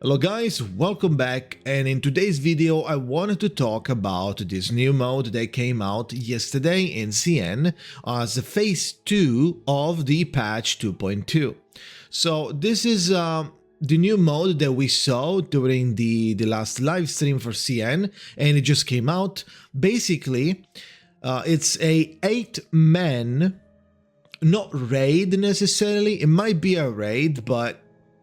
Hello guys, welcome back, and in today's video I wanted to talk about this new mode that came out yesterday in CN as the phase 2 of the patch 2.2. So this is the new mode that we saw during the last live stream for CN, and it just came out. Basically, it's a 8-man, not raid necessarily, it might be a raid, but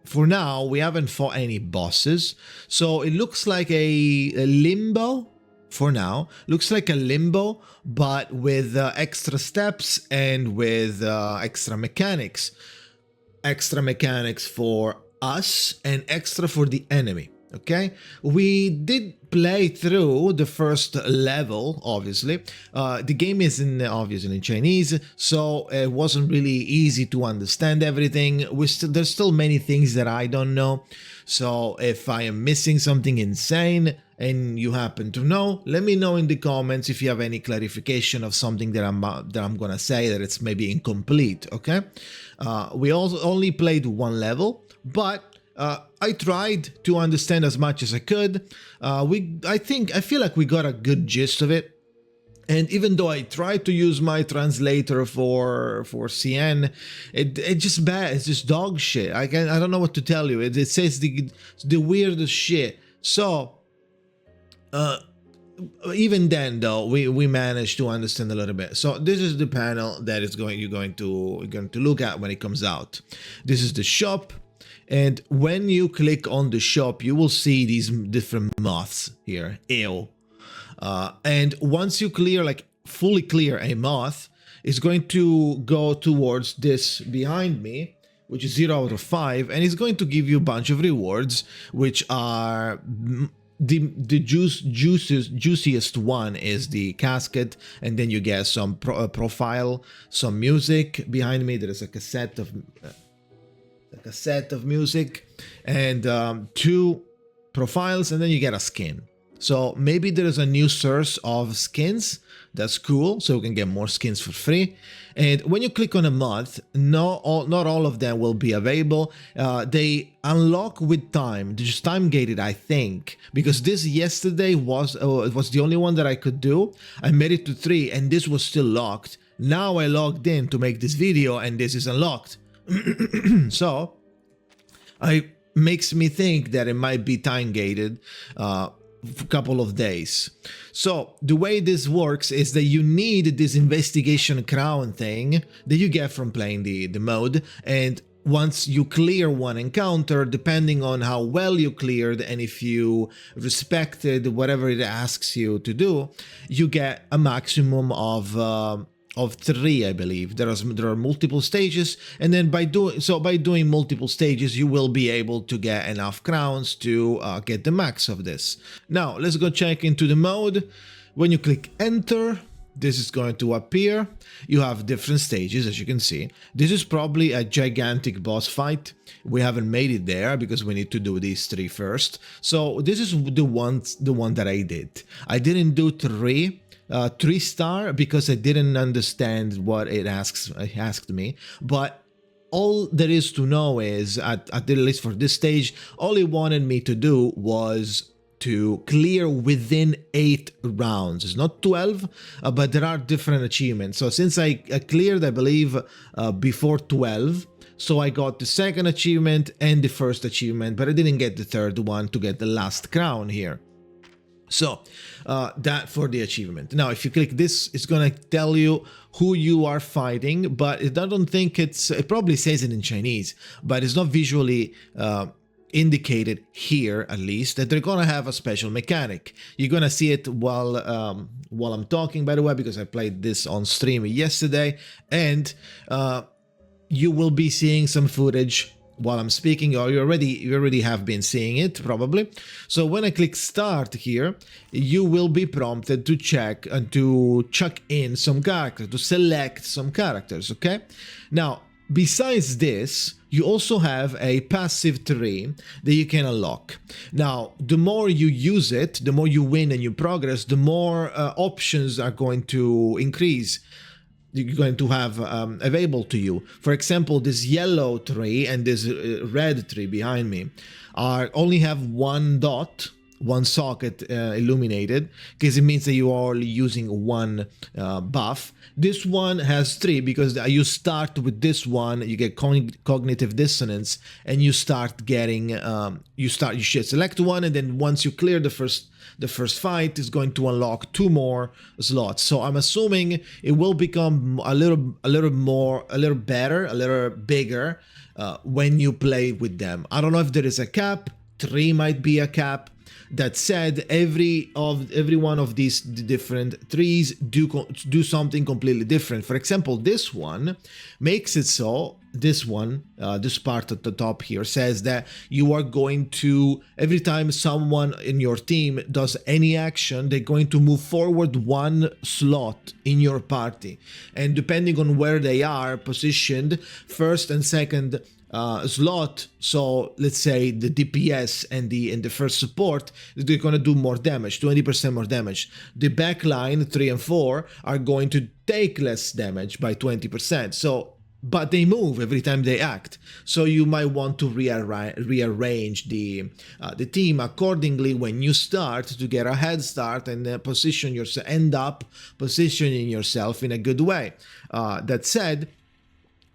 for now, we haven't fought any bosses, so it looks like a limbo for now. Looks like a limbo, but with extra steps and with extra mechanics. Extra mechanics for us and extra for the enemy. Okay, we did play through the first level, obviously. The game is obviously in Chinese, so it wasn't really easy to understand everything. There's still many things that I don't know, so if I am missing something insane and you happen to know, let me know in the comments if you have any clarification of something that I'm gonna say that it's maybe incomplete. Okay, we also only played one level, but I tried to understand as much as I could. I feel like we got a good gist of it. And even though I tried to use my translator for CN, it's just bad. It's just dog shit. I don't know what to tell you. It says the weirdest shit. So even then, though, we managed to understand a little bit. So this is the panel that you're going to look at when it comes out. This is the shop. And when you click on the shop, you will see these different moths here. Ew. And once you fully clear a moth, it's going to go towards this behind me, which is 0 out of 5, and it's going to give you a bunch of rewards, which are the juiciest one is the casket, and then you get some profile, some music. Behind me there is a cassette of music and 2 profiles, and then you get a skin. So maybe there is a new source of skins. That's cool, so you can get more skins for free. And when you click on a mod, not all of them will be available. They unlock with time. They're just time gated, I think, because this yesterday was the only one that I could do. I made it to 3 and this was still locked. Now I logged in to make this video and this is unlocked. So it makes me think that it might be time gated for a couple of days. So the way this works is that you need this investigation crown thing that you get from playing the mode, and once you clear one encounter, depending on how well you cleared and if you respected whatever it asks you to do, you get a maximum of 3, I believe. There are multiple stages, and then by doing multiple stages, you will be able to get enough crowns to get the max of this. Now let's go check into the mode. When you click enter, this is going to appear. You have different stages, as you can see. This is probably a gigantic boss fight. We haven't made it there because we need to do these 3 first. So this is the one that I did. I didn't do 3-star because I didn't understand what it asked me, but all there is to know is at least for this stage, all it wanted me to do was to clear within 8 rounds. It's not 12, but there are different achievements. So since I cleared, I believe, before 12, so I got the second achievement and the first achievement, but I didn't get the third one to get the last crown here. So that for the achievement. Now, if you click this, it's going to tell you who you are fighting, but I don't think it probably says it in Chinese, but it's not visually indicated here, at least, that they're going to have a special mechanic. You're going to see it while I'm talking, by the way, because I played this on stream yesterday, and you will be seeing some footage while I'm speaking, or you already have been seeing it probably. So when I click start here, you will be prompted to check and to chuck in some characters, to select some characters. Okay, now besides this, you also have a passive tree that you can unlock. Now, the more you use it, the more you win and you progress, the more options are going to increase. you're going to have available to you. For example, this yellow tree and this red tree behind me only have one dot, one socket illuminated, because it means that you are only using one buff. This one has three because you start with this one, you get cognitive dissonance, and you start getting you should select one, and then once you clear the first fight, is going to unlock 2 more slots. So I'm assuming it will become a little better, a little bigger when you play with them. I don't know if there is a cap. 3 might be a cap. That said, every one of these different trees do something completely different. For example, this one makes it so, this one, this part at the top here says that you are going to, every time someone in your team does any action, they're going to move forward 1 slot in your party. And depending on where they are positioned, first and second slot, so let's say the DPS and the first support, they're going to do more damage, 20% more damage. The backline 3 and 4 are going to take less damage by 20%. So, but they move every time they act. So you might want to rearrange the team accordingly when you start to get a head start and end up positioning yourself in a good way. That said,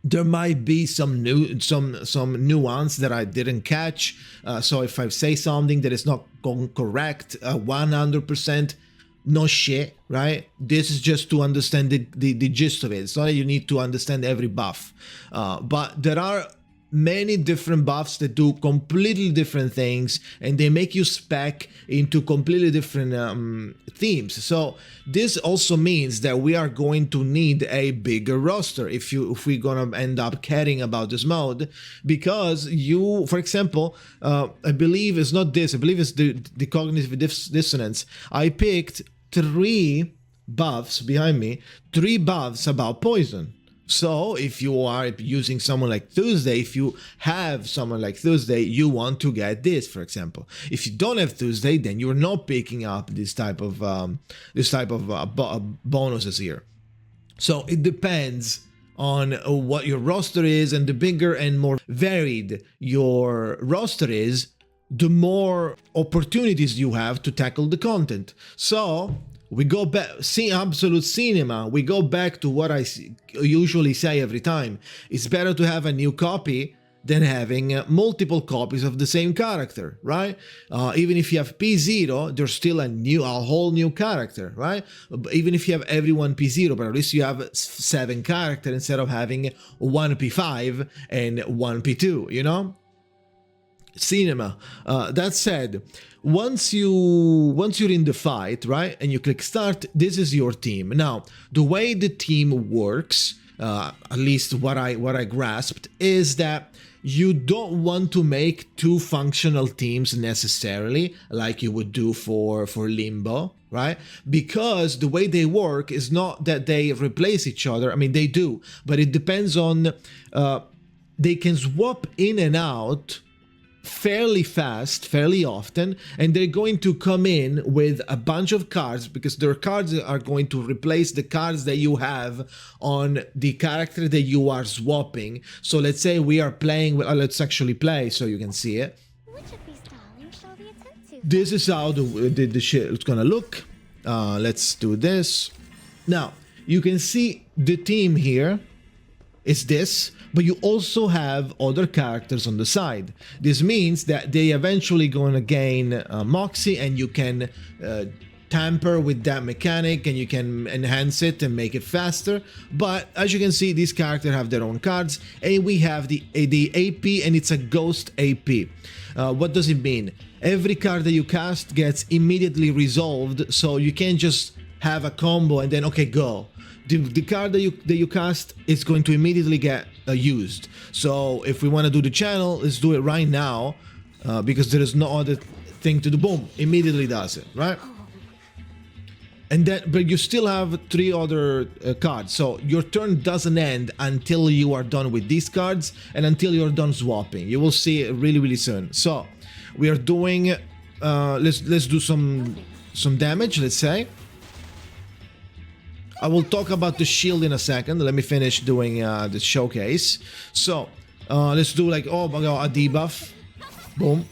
there might be some nuance that I didn't catch. So if I say something that is not correct 100%, no shit, right? This is just to understand the gist of it. It's not that you need to understand every buff. But there are many different buffs that do completely different things, and they make you spec into completely different themes. So this also means that we are going to need a bigger roster if we're gonna end up caring about this mode, because you, for example, I believe it's not this, I believe it's the cognitive dissonance. I picked 3 buffs behind me, 3 buffs about poison. So if you are using someone like Tuesday, if you have someone like Tuesday, you want to get this, for example. If you don't have Tuesday, then you're not picking up this type of bonuses here. So it depends on what your roster is, and the bigger and more varied your roster is, the more opportunities you have to tackle the content. So we go back, see absolute cinema, we go back to what I usually say every time. It's better to have a new copy than having multiple copies of the same character, right? Even if you have P0, there's still a whole new character, right? Even if you have everyone P0, but at least you have 7 characters instead of having 1 P5 and 1 P2, you know? Cinema. That said, once you're in the fight, right, and you click start, this is your team. Now, the way the team works, at least what I grasped, is that you don't want to make 2 functional teams necessarily, like you would do for Limbo, right? Because the way they work is not that they replace each other. I mean, they do, but it depends on they can swap in and out fairly fast, fairly often, and they're going to come in with a bunch of cards, because their cards are going to replace the cards that you have on the character that you are swapping. So let's say we are playing with, let's actually play so you can see it. Which of these darlings shall we attend to? This is how the shit is gonna look. Let's do this. Now, you can see the team here is this, but you also have other characters on the side. This means that they eventually gonna gain Moxie, and you can tamper with that mechanic, and you can enhance it and make it faster. But as you can see, these characters have their own cards, and we have the AP, and it's a ghost AP. What does it mean? Every card that you cast gets immediately resolved, so you can't just have a combo and then, okay, go. The card that you cast is going to immediately get used. So if we want to do the channel, let's do it right now, because there is no other thing to do. Boom, immediately does it, right? And then, but you still have 3 other cards, so your turn doesn't end until you are done with these cards and until you're done swapping. You will see it really soon. So we are doing, let's do some damage, let's say. I will talk about the shield in a second. Let me finish doing the showcase. So let's do like, oh my god, a debuff. Boom.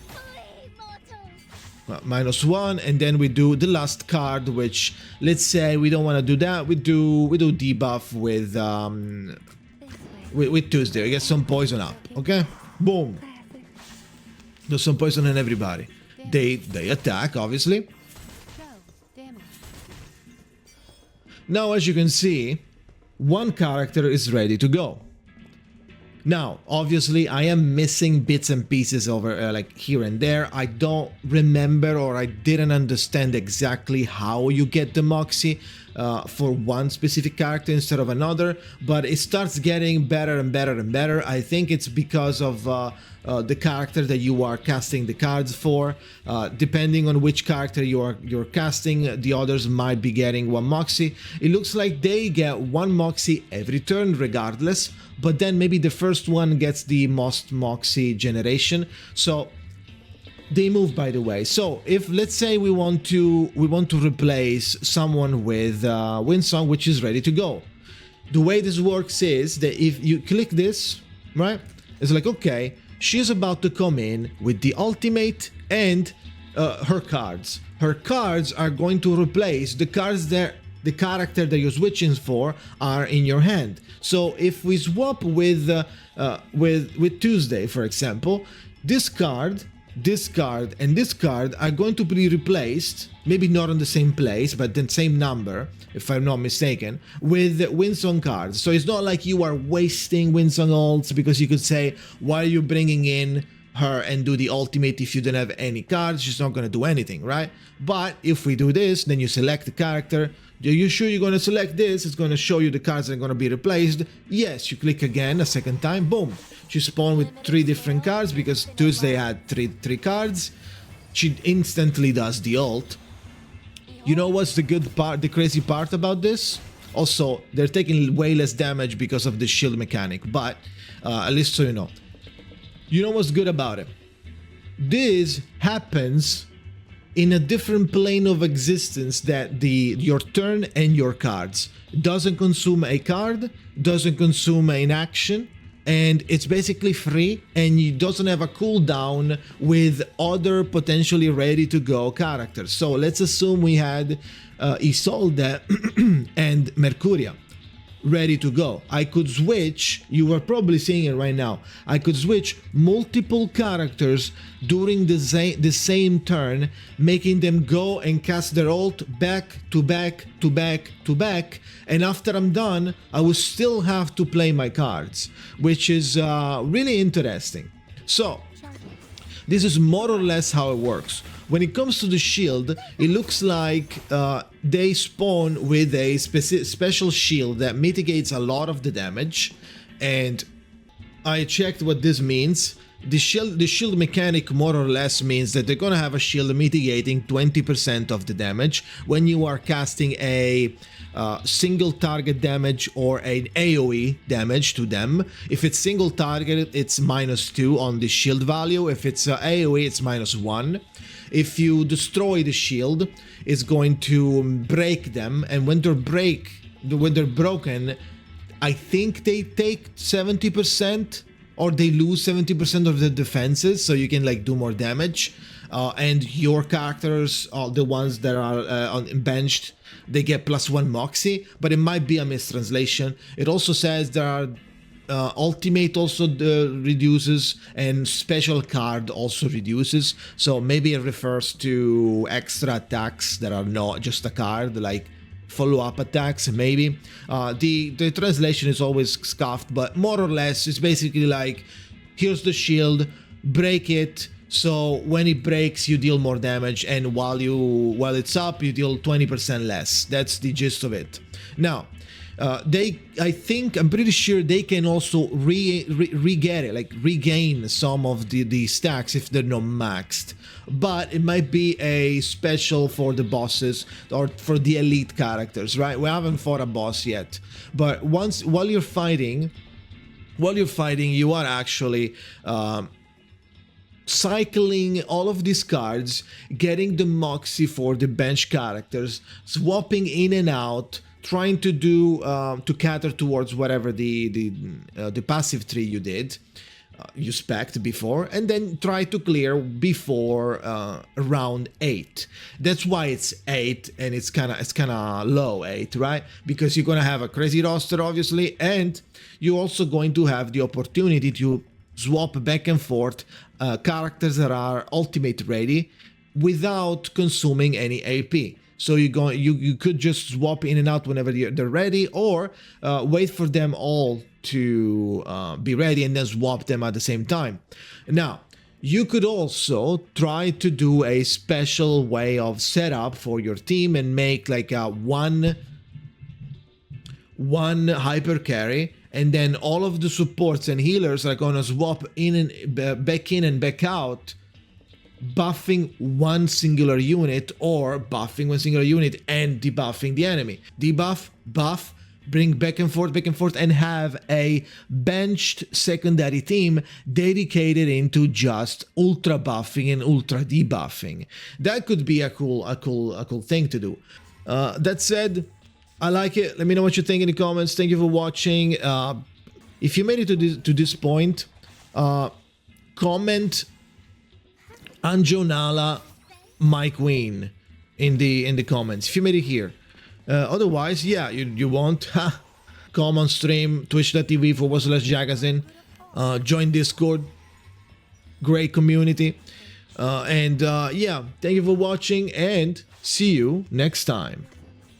-1, and then we do the last card, which, let's say we don't want to do that. We do debuff with Tuesday. We get some poison up. Okay. Boom. There's some poison on everybody. They attack, obviously. Now, as you can see, one character is ready to go. Now, obviously, I am missing bits and pieces over like here and there. I don't remember, or I didn't understand exactly how you get the Moxie for one specific character instead of another, but it starts getting better and better and better. I think it's because of the character that you are casting the cards for. Depending on which character you're casting, the others might be getting one Moxie. It looks like they get one Moxie every turn regardless, but then maybe the first one gets the most Moxie generation. So they move, by the way. So if, let's say, we want to replace someone with Winsong, which is ready to go, the way this works is that if you click this, right, it's like, okay, she's about to come in with the ultimate and her cards. Her cards are going to replace the cards that the character that you're switching for are in your hand. So if we swap with Tuesday, for example, this card, and this card are going to be replaced, maybe not in the same place, but the same number, if I'm not mistaken, with Winsong cards. So it's not like you are wasting Winsong ults, because you could say, why are you bringing in her and do the ultimate if you don't have any cards? She's not going to do anything, right? But if we do this, then you select the character. Are you sure you're going to select this? It's going to show you the cards that are going to be replaced. Yes, you click again a second time, boom. She spawned with 3 different cards because Tuesday had three cards. She instantly does the ult. You know what's the good part, the crazy part about this? Also, they're taking way less damage because of the shield mechanic, but at least so you know. You know what's good about it? This happens in a different plane of existence that your turn and your cards. It doesn't consume a card, doesn't consume an action, and it's basically free, and it doesn't have a cooldown with other potentially ready to go characters. So let's assume we had Isolde and Mercuria ready to go. I could switch, you are probably seeing it right now, I could switch multiple characters during the same turn, making them go and cast their ult back to back to back to back, and after I'm done, I will still have to play my cards, which is really interesting. So this is more or less how it works. When it comes to the shield, it looks like they spawn with a special shield that mitigates a lot of the damage, and I checked what this means. The shield mechanic more or less means that they're gonna have a shield mitigating 20% of the damage when you are casting a single target damage or an AoE damage to them. If it's single target, it's -2 on the shield value. If it's AoE, it's -1. If you destroy the shield, it's going to break them, and when they're broken, I think they take 70%, or they lose 70% of the defenses, so you can like do more damage. And your characters, the ones that are benched, they get +1 Moxie, but it might be a mistranslation. It also says there are ultimate also reduces, and special card also reduces, so maybe it refers to extra attacks that are not just a card, like follow-up attacks, maybe. The translation is always scuffed, but more or less it's basically like, here's the shield, break it, so when it breaks you deal more damage, and while it's up you deal 20% less. That's the gist of it. Now I'm pretty sure they can also regain some of the stacks if they're not maxed, but it might be a special for the bosses or for the elite characters, right? We haven't fought a boss yet, but while you're fighting, you are actually cycling all of these cards, getting the Moxie for the bench characters, swapping in and out trying to do to cater towards whatever the passive tree you did. You spec'd before, and then try to clear before round 8. That's why it's 8, and it's kind of low 8, right? Because you're gonna have a crazy roster, obviously, and you're also going to have the opportunity to swap back and forth characters that are ultimate ready without consuming any AP. So you could just swap in and out whenever they're ready, or wait for them all to be ready and then swap them at the same time. Now, you could also try to do a special way of setup for your team and make like a one hyper carry, and then all of the supports and healers are gonna swap in and back out, buffing one singular unit, or buffing one singular unit and debuffing the enemy. Debuff, buff, bring back and forth, and have a benched secondary team dedicated into just ultra buffing and ultra debuffing. That could be a cool thing to do. That said, I like it. Let me know what you think in the comments. Thank you for watching. If you made it to this point, comment Anjonala, my queen, in the comments if you made it here. Otherwise, yeah, you won't. Come on stream, twitch.tv/Jakazin. Join Discord. Great community. And yeah, thank you for watching, and see you next time.